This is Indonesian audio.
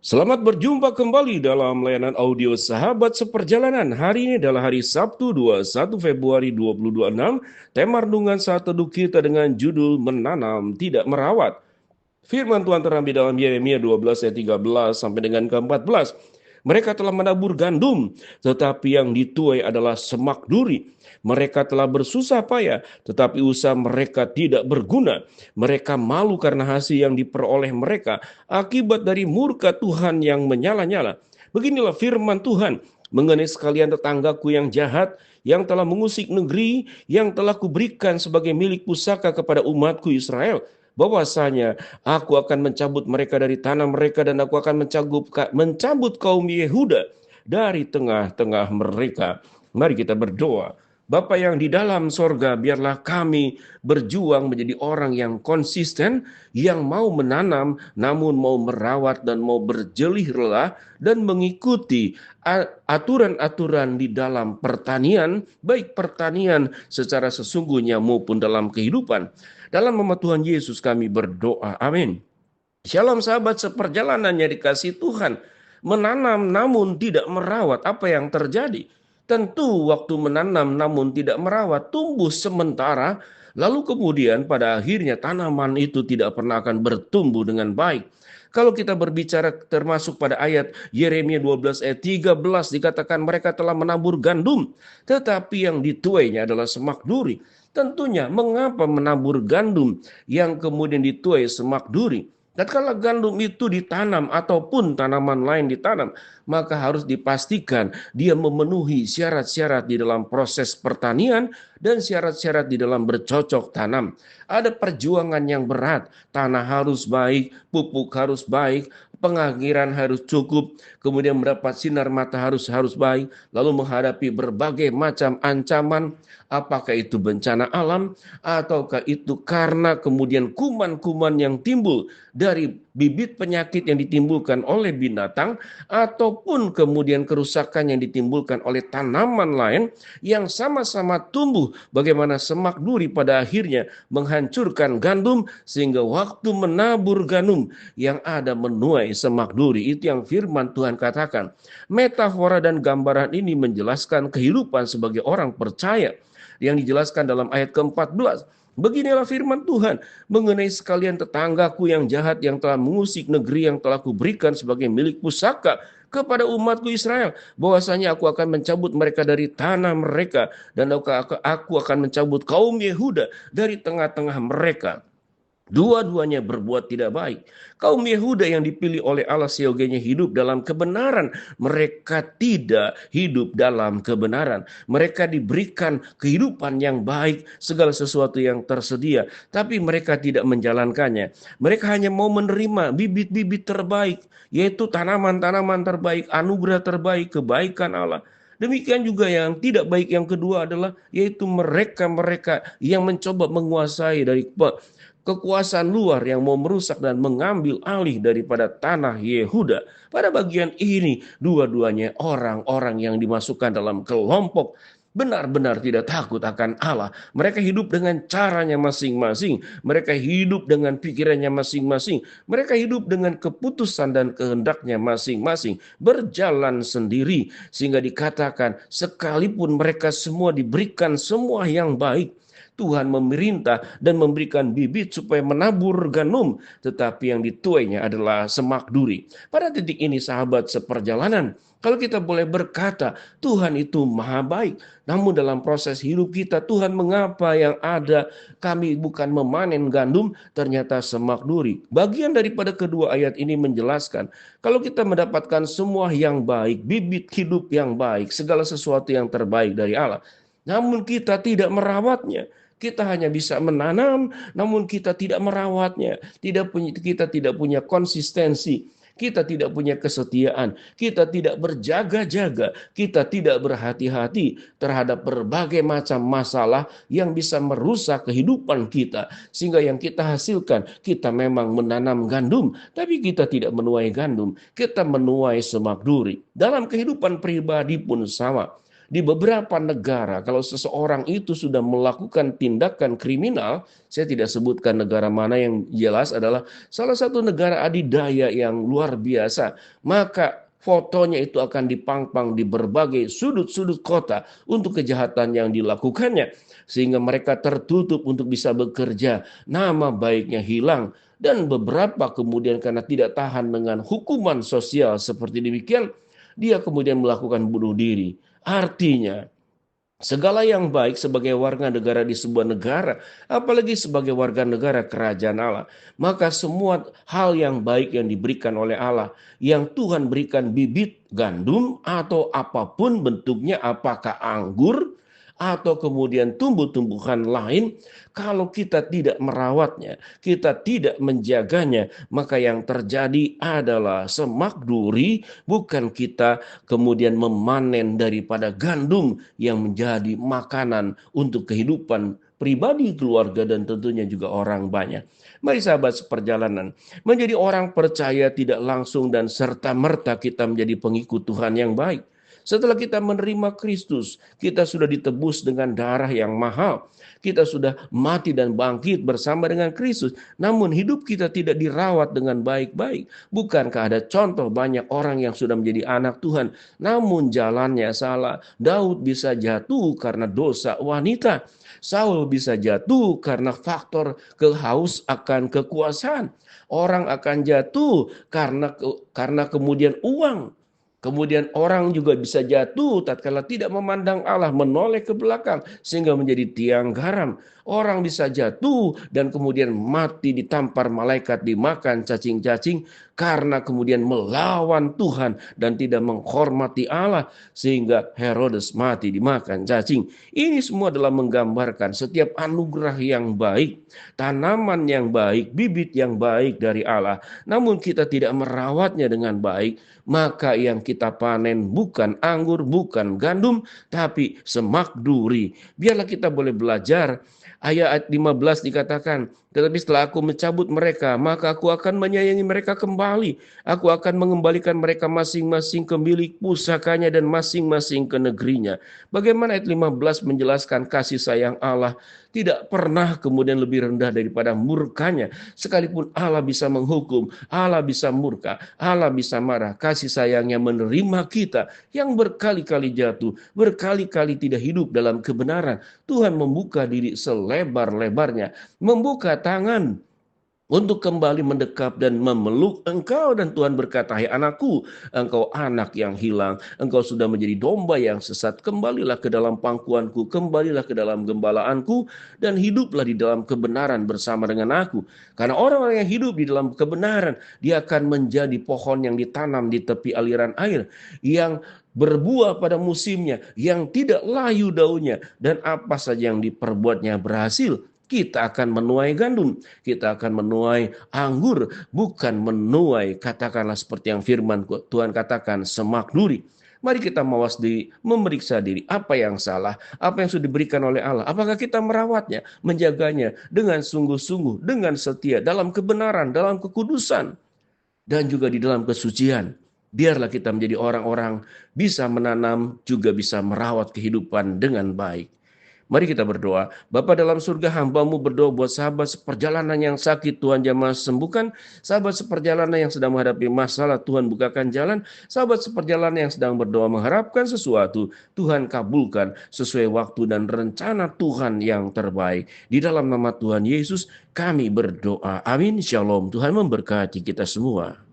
Selamat berjumpa kembali dalam layanan audio Sahabat Seperjalanan. Hari ini adalah hari Sabtu 21 Februari 2026. Tema renungan saat teduh kita dengan judul Menanam Tidak Merawat. Firman Tuhan terambil dalam Yeremia 12 ayat 13 sampai dengan ke-14. Mereka telah menabur gandum, tetapi yang dituai adalah semak duri. Mereka telah bersusah payah, tetapi usaha mereka tidak berguna. Mereka malu karena hasil yang diperoleh mereka akibat dari murka Tuhan yang menyala-nyala. Beginilah firman Tuhan mengenai sekalian tetanggaku yang jahat, yang telah mengusik negeri, yang telah kuberikan sebagai milik pusaka kepada umatku Israel. Bahwasanya aku akan mencabut mereka dari tanah mereka dan aku akan mencabut kaum Yehuda dari tengah-tengah mereka. Mari kita berdoa. Bapa yang di dalam sorga, biarlah kami berjuang menjadi orang yang konsisten, yang mau menanam, namun mau merawat dan mau berjelih lelah, dan mengikuti aturan-aturan di dalam pertanian, baik pertanian secara sesungguhnya maupun dalam kehidupan. Dalam nama Tuhan Yesus kami berdoa. Amin. Shalom sahabat seperjalanannya dikasih Tuhan. Menanam namun tidak merawat, apa yang terjadi? Tentu waktu menanam namun tidak merawat, tumbuh sementara, lalu kemudian pada akhirnya tanaman itu tidak pernah akan bertumbuh dengan baik. Kalau kita berbicara termasuk pada ayat Yeremia 12 ayat 13 dikatakan mereka telah menabur gandum, tetapi yang dituainya adalah semak duri. Tentunya mengapa menabur gandum yang kemudian dituai semak duri? Dan kalau gandum itu ditanam ataupun tanaman lain ditanam, maka harus dipastikan dia memenuhi syarat-syarat di dalam proses pertanian dan syarat-syarat di dalam bercocok tanam. Ada perjuangan yang berat, tanah harus baik, pupuk harus baik, pengakhiran harus cukup, kemudian mendapat sinar matahari harus baik, lalu menghadapi berbagai macam ancaman, apakah itu bencana alam, ataukah itu karena kemudian kuman-kuman yang timbul dari bibit penyakit yang ditimbulkan oleh binatang, ataupun kemudian kerusakan yang ditimbulkan oleh tanaman lain yang sama-sama tumbuh, bagaimana semak duri pada akhirnya menghancurkan gandum, sehingga waktu menabur gandum yang ada menuai semak duri. Itu yang firman Tuhan katakan. Metafora dan gambaran ini menjelaskan kehidupan sebagai orang percaya yang dijelaskan dalam ayat ke-14. Beginilah firman Tuhan mengenai sekalian tetanggaku yang jahat yang telah mengusik negeri yang telah kuberikan sebagai milik pusaka kepada umatku Israel, bahwasanya aku akan mencabut mereka dari tanah mereka dan aku akan mencabut kaum Yehuda dari tengah-tengah mereka. Dua-duanya berbuat tidak baik. Kaum Yehuda yang dipilih oleh Allah seyogianya hidup dalam kebenaran. Mereka tidak hidup dalam kebenaran. Mereka diberikan kehidupan yang baik, segala sesuatu yang tersedia. Tapi mereka tidak menjalankannya. Mereka hanya mau menerima bibit-bibit terbaik, yaitu tanaman-tanaman terbaik, anugerah terbaik, kebaikan Allah. Demikian juga yang tidak baik yang kedua adalah yaitu mereka-mereka yang mencoba menguasai dari kekuasaan luar yang mau merusak dan mengambil alih daripada tanah Yehuda. Pada bagian ini, dua-duanya orang-orang yang dimasukkan dalam kelompok benar-benar tidak takut akan Allah. Mereka hidup dengan caranya masing-masing. Mereka hidup dengan pikirannya masing-masing. Mereka hidup dengan keputusan dan kehendaknya masing-masing. Berjalan sendiri. Sehingga dikatakan, sekalipun mereka semua diberikan semua yang baik, Tuhan memerintah dan memberikan bibit supaya menabur gandum, tetapi yang dituainya adalah semak duri. Pada titik ini sahabat seperjalanan, kalau kita boleh berkata Tuhan itu maha baik, namun dalam proses hidup kita, Tuhan mengapa yang ada kami bukan memanen gandum, ternyata semak duri. Bagian daripada kedua ayat ini menjelaskan, kalau kita mendapatkan semua yang baik, bibit hidup yang baik, segala sesuatu yang terbaik dari Allah, namun kita tidak merawatnya, kita hanya bisa menanam, namun kita tidak merawatnya. Kita tidak punya konsistensi. Kita tidak punya kesetiaan. Kita tidak berjaga-jaga. Kita tidak berhati-hati terhadap berbagai macam masalah yang bisa merusak kehidupan kita. Sehingga yang kita hasilkan, kita memang menanam gandum, tapi kita tidak menuai gandum. Kita menuai semak duri. Dalam kehidupan pribadi pun sama. Di beberapa negara, kalau seseorang itu sudah melakukan tindakan kriminal, saya tidak sebutkan negara mana, yang jelas adalah salah satu negara adidaya yang luar biasa, maka fotonya itu akan dipangpang di berbagai sudut-sudut kota untuk kejahatan yang dilakukannya, sehingga mereka tertutup untuk bisa bekerja, nama baiknya hilang, dan beberapa kemudian karena tidak tahan dengan hukuman sosial seperti demikian, dia kemudian melakukan bunuh diri. Artinya, segala yang baik sebagai warga negara di sebuah negara, apalagi sebagai warga negara kerajaan Allah, maka semua hal yang baik yang diberikan oleh Allah, yang Tuhan berikan bibit gandum atau apapun bentuknya, apakah anggur atau kemudian tumbuh-tumbuhan lain, kalau kita tidak merawatnya, kita tidak menjaganya, maka yang terjadi adalah semak duri, bukan kita kemudian memanen daripada gandum yang menjadi makanan untuk kehidupan pribadi, keluarga, dan tentunya juga orang banyak. Mari sahabat seperjalanan, menjadi orang percaya tidak langsung dan serta-merta kita menjadi pengikut Tuhan yang baik. Setelah kita menerima Kristus, kita sudah ditebus dengan darah yang mahal. Kita sudah mati dan bangkit bersama dengan Kristus. Namun hidup kita tidak dirawat dengan baik-baik. Bukankah ada contoh banyak orang yang sudah menjadi anak Tuhan, namun jalannya salah? Daud bisa jatuh karena dosa wanita. Saul bisa jatuh karena faktor kehaus akan kekuasaan. Orang akan jatuh karena kemudian uang. Kemudian orang juga bisa jatuh tatkala tidak memandang Allah, menoleh ke belakang sehingga menjadi tiang garam. Orang bisa jatuh dan kemudian mati ditampar malaikat, dimakan cacing-cacing karena kemudian melawan Tuhan dan tidak menghormati Allah sehingga Herodes mati dimakan cacing. Ini semua adalah menggambarkan setiap anugerah yang baik, tanaman yang baik, bibit yang baik dari Allah. Namun kita tidak merawatnya dengan baik, maka yang kita panen bukan anggur, bukan gandum, tapi semak duri. Biarlah kita boleh belajar. Ayat 15 dikatakan, tetapi setelah aku mencabut mereka, maka aku akan menyayangi mereka kembali. Aku akan mengembalikan mereka masing-masing ke milik pusakanya dan masing-masing ke negerinya. Bagaimana ayat 15 menjelaskan kasih sayang Allah tidak pernah kemudian lebih rendah daripada murkanya. Sekalipun Allah bisa menghukum, Allah bisa murka, Allah bisa marah, kasih sayangnya menerima kita yang berkali-kali jatuh, berkali-kali tidak hidup dalam kebenaran. Tuhan membuka diri selebar-lebarnya, membuka tangan untuk kembali mendekap dan memeluk engkau, dan Tuhan berkata, hai anakku, engkau anak yang hilang, engkau sudah menjadi domba yang sesat, kembalilah ke dalam pangkuanku, kembalilah ke dalam gembalaanku, dan hiduplah di dalam kebenaran bersama dengan aku. Karena orang-orang yang hidup di dalam kebenaran, dia akan menjadi pohon yang ditanam di tepi aliran air, yang berbuah pada musimnya, yang tidak layu daunnya, dan apa saja yang diperbuatnya berhasil. Kita akan menuai gandum, kita akan menuai anggur, bukan menuai, katakanlah seperti yang firman Tuhan katakan, semak duri. Mari kita mawas diri, memeriksa diri, apa yang salah, apa yang sudah diberikan oleh Allah. Apakah kita merawatnya, menjaganya dengan sungguh-sungguh, dengan setia, dalam kebenaran, dalam kekudusan, dan juga di dalam kesucian. Biarlah kita menjadi orang-orang bisa menanam, juga bisa merawat kehidupan dengan baik. Mari kita berdoa. Bapa dalam surga, hamba-Mu berdoa buat sahabat seperjalanan yang sakit, Tuhan jamah sembuhkan. Sahabat seperjalanan yang sedang menghadapi masalah, Tuhan bukakan jalan. Sahabat seperjalanan yang sedang berdoa mengharapkan sesuatu, Tuhan kabulkan sesuai waktu dan rencana Tuhan yang terbaik. Di dalam nama Tuhan Yesus kami berdoa. Amin. Shalom. Tuhan memberkati kita semua.